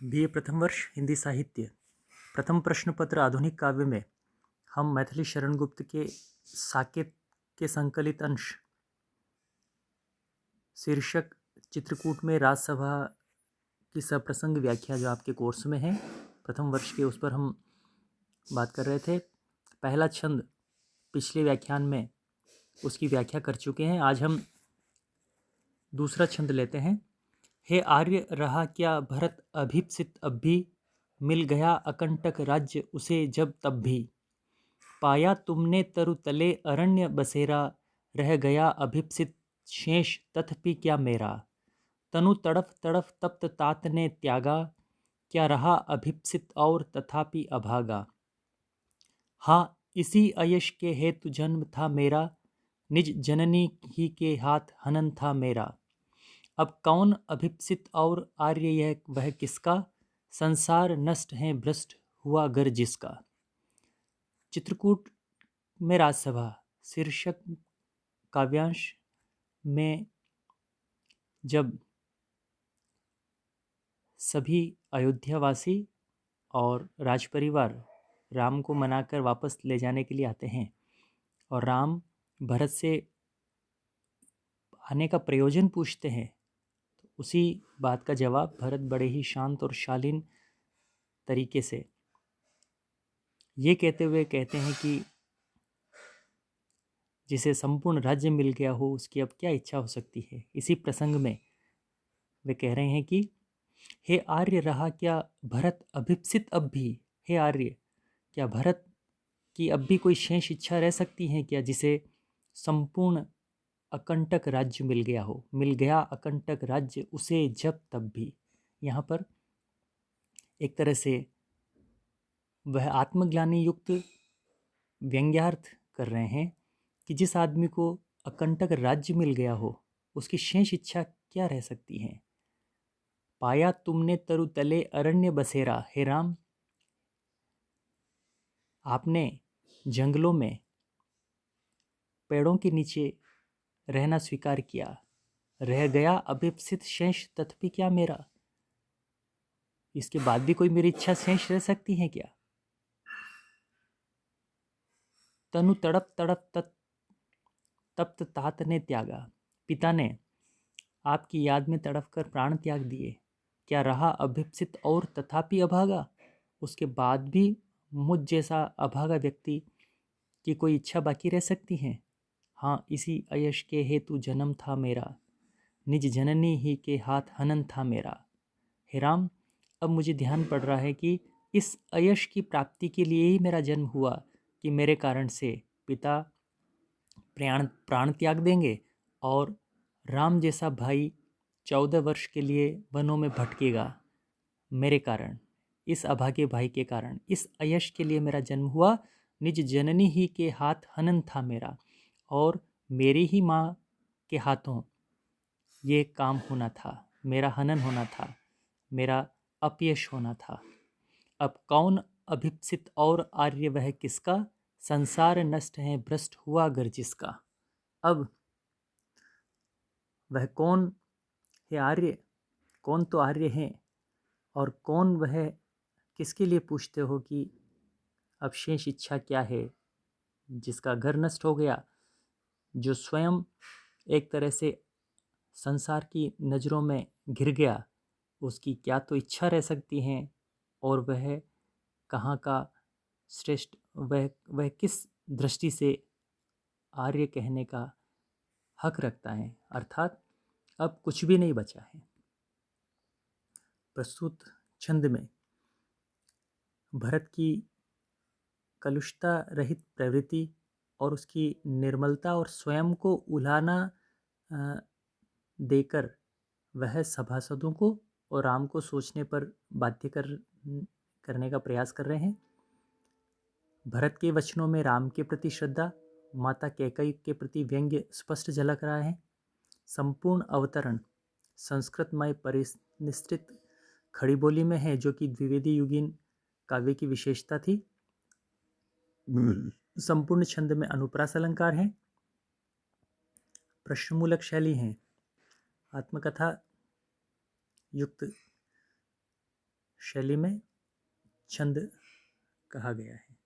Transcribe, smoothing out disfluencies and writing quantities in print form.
BA प्रथम वर्ष हिंदी साहित्य प्रथम प्रश्न पत्र आधुनिक काव्य में हम मैथिली शरण गुप्त के साकेत के संकलित अंश शीर्षक चित्रकूट में राजसभा की सप्रसंग व्याख्या जो आपके कोर्स में है प्रथम वर्ष के, उस पर हम बात कर रहे थे। पहला छंद पिछले व्याख्यान में उसकी व्याख्या कर चुके हैं। आज हम दूसरा छंद लेते हैं। हे आर्य रहा क्या भरत अभीप्सित अब भी, मिल गया अकंटक राज्य उसे जब तब भी। पाया तुमने तरु तले अरण्य बसेरा, रह गया अभीप्सित शेष तथपि क्या मेरा। तनु तड़फ तड़फ तप्त तात ने त्यागा, क्या रहा अभीप्सित और तथापि अभागा। हाँ इसी अयश के हेतु जन्म था मेरा, निज जननी ही के हाथ हनन था मेरा। अब कौन अभीप्सित और आर्य यह वह किसका, संसार नष्ट है भ्रष्ट हुआ घर जिसका। चित्रकूट में राजसभा शीर्षक काव्यांश में जब सभी अयोध्यावासी और राजपरिवार राम को मनाकर वापस ले जाने के लिए आते हैं और राम भरत से आने का प्रयोजन पूछते हैं, तो उसी बात का जवाब भरत बड़े ही शांत और शालीन तरीके से ये कहते हुए कहते हैं कि जिसे संपूर्ण राज्य मिल गया हो उसकी अब क्या इच्छा हो सकती है। इसी प्रसंग में वे कह रहे हैं कि हे आर्य रहा क्या भरत अभीप्सित अब भी। हे आर्य, क्या भरत की अब भी कोई शेष इच्छा रह सकती है क्या, जिसे संपूर्ण अकंटक राज्य मिल गया हो। मिल गया अकंटक राज्य उसे जब तब भी। यहाँ पर एक तरह से वह आत्मग्लानि युक्त व्यंग्यार्थ कर रहे हैं कि जिस आदमी को अकंटक राज्य मिल गया हो उसकी शेष इच्छा क्या रह सकती है। पाया तुमने तरु तले अरण्य बसेरा। हे राम, आपने जंगलों में पेड़ों के नीचे रहना स्वीकार किया। रह गया अभीप्सित शेष तथपि क्या मेरा। इसके बाद भी कोई मेरी इच्छा शेष रह सकती है क्या। तनु तड़प तड़प तप्त तात ने त्यागा। पिता ने आपकी याद में तड़प कर प्राण त्याग दिए। क्या रहा अभीप्सित और तथापि अभागा। उसके बाद भी मुझ जैसा अभागा व्यक्ति की कोई इच्छा बाकी रह सकती है। हाँ इसी अयश के हेतु जन्म था मेरा, निज जननी ही के हाथ हनन था मेरा। हे राम, अब मुझे ध्यान पड़ रहा है कि इस अयश की प्राप्ति के लिए ही मेरा जन्म हुआ कि मेरे कारण से पिता प्राण त्याग देंगे और राम जैसा भाई 14 वर्ष के लिए वनों में भटकेगा मेरे कारण। इस अभागे भाई के कारण इस अयश के लिए मेरा जन्म हुआ। निज जननी ही के हाथ हनन था मेरा, और मेरी ही माँ के हाथों ये काम होना था, मेरा हनन होना था, मेरा अपयश होना था। अब कौन अभीप्सित और आर्य वह किसका, संसार नष्ट है भ्रष्ट हुआ घर जिसका। अब वह कौन है आर्य, कौन तो आर्य हैं और कौन वह, किसके लिए पूछते हो कि अब शेष इच्छा क्या है। जिसका घर नष्ट हो गया, जो स्वयं एक तरह से संसार की नज़रों में घिर गया, उसकी क्या तो इच्छा रह सकती हैं। और वह कहाँ का श्रेष्ठ, वह किस दृष्टि से आर्य कहने का हक रखता है। अर्थात अब कुछ भी नहीं बचा है। प्रस्तुत छंद में भरत की कलुषता रहित प्रवृत्ति और उसकी निर्मलता और स्वयं को उलाहना देकर वह सभासदों को और राम को सोचने पर बाध्य करने का प्रयास कर रहे हैं। भरत के वचनों में राम के प्रति श्रद्धा, माता कैकेयी के प्रति व्यंग्य स्पष्ट झलक रहा है। संपूर्ण अवतरण संस्कृतमय परिनिष्ठित खड़ी बोली में है, जो कि द्विवेदी युगीन काव्य की विशेषता थी। संपूर्ण छंद में अनुप्रास अलंकार हैं, प्रश्नमूलक शैली है, आत्मकथा युक्त शैली में छंद कहा गया है।